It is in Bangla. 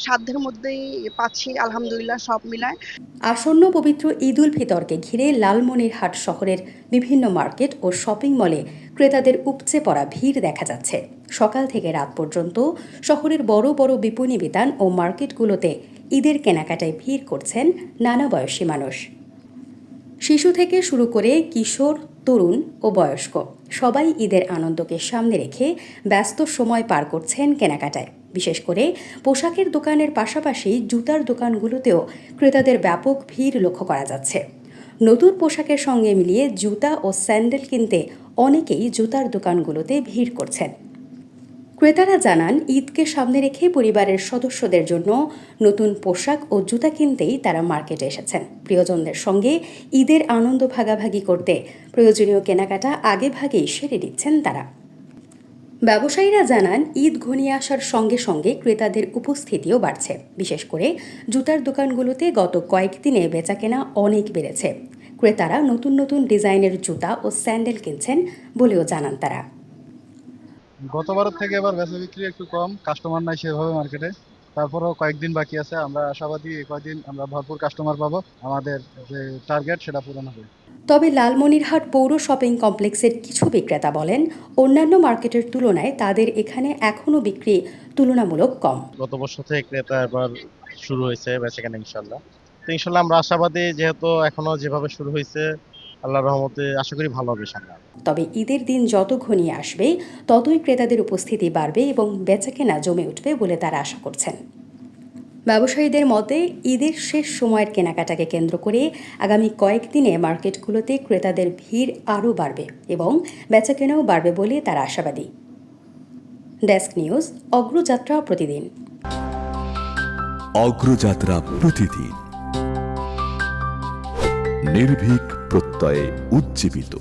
সাধ্যের মধ্যেই পাচ্ছি আলহামদুলিল্লাহ সব মিলায়। আসন্ন পবিত্র ঈদ উল ফিতরকে ঘিরে লালমনিরহাট শহরের বিভিন্ন মার্কেট ও শপিং মলে ক্রেতাদের উপচে পড়া ভিড় দেখা যাচ্ছে। সকাল থেকে রাত পর্যন্ত শহরের বড় বড় বিপণী বিতান ও মার্কেটগুলোতে ঈদের কেনাকাটায় ভিড় করছেন নানা বয়সী মানুষ। শিশু থেকে শুরু করে কিশোর, তরুণ ও বয়স্ক সবাই ঈদের আনন্দকে সামনে রেখে ব্যস্ত সময় পার করছেন কেনাকাটায়। বিশেষ করে পোশাকের দোকানের পাশাপাশি জুতার দোকানগুলোতেও ক্রেতাদের ব্যাপক ভিড় লক্ষ্য করা যাচ্ছে। নতুন পোশাকের সঙ্গে মিলিয়ে জুতা ও স্যান্ডেল কিনতে অনেকেই জুতার দোকানগুলোতে ভিড় করছেন। ক্রেতারা জানান, ঈদকে সামনে রেখে পরিবারের সদস্যদের জন্য নতুন পোশাক ও জুতা কিনতেই তারা মার্কেটে এসেছেন। প্রিয়জনদের সঙ্গে ঈদের আনন্দ ভাগাভাগি করতে প্রয়োজনীয় কেনাকাটা আগে ভাগেই সেরে দিচ্ছেন তারা। ব্যবসায়ীরা জানান, ঈদ ঘনিয়ে আসার সঙ্গে সঙ্গে ক্রেতাদের উপস্থিতিও বাড়ছে। বিশেষ করে জুতার দোকানগুলোতে গত কয়েকদিনে বেচাকেনা অনেক বেড়েছে। ক্রেতারা নতুন নতুন ডিজাইনের জুতা ও স্যান্ডেল কিনছেন বলেও জানান তারা। গতবারের থেকে এবার বেচা বিক্রি একটু কম, কাস্টমার নাই সেভাবে মার্কেটে। তারপরেও কয়েকদিন বাকি আছে, আমরা আশাবাদী এই কয়েকদিন আমরা ভরপুর কাস্টমার পাবো, আমাদের যে টার্গেট সেটা পূরণ হবে। তবে লালমনিরহাট পৌর শপিং কমপ্লেক্সের কিছু বিক্রেতা বলেন, অন্যান্য মার্কেটের তুলনায় তাদের এখানে এখনও বিক্রি তুলনামূলক কম। গত বছর থেকে ক্রেতা এবার শুরু হয়েছে বেচাকেনা ইনশাল্লাহ। তো ইনশাল্লাহ আমরা আশাবাদী, যেহেতু এখনো যেভাবে শুরু হয়েছে আল্লাহর রহমতে আশা করি ভালো হবে সামনে। তবে ঈদের দিন যত ঘনিয়ে আসবে ততই ক্রেতাদের উপস্থিতি বাড়বে এবং বেচাকেনা জমে উঠবে বলে তারা আশা করছেন। ব্যবসায়ীদের মতে, ঈদের শেষ সময়ের কেনাকাটাকে কেন্দ্র করে আগামী কয়েকদিনে মার্কেটগুলোতে ক্রেতাদের ভিড় আরও বাড়বে এবং বেচাকেনাও বাড়বে বলে তারা আশাবাদী। ডেস্ক নিউজ, অগ্রযাত্রা প্রতিদিন। অগ্রযাত্রা প্রতিদিন, নির্ভীক প্রত্যয়ে উজ্জীবিত।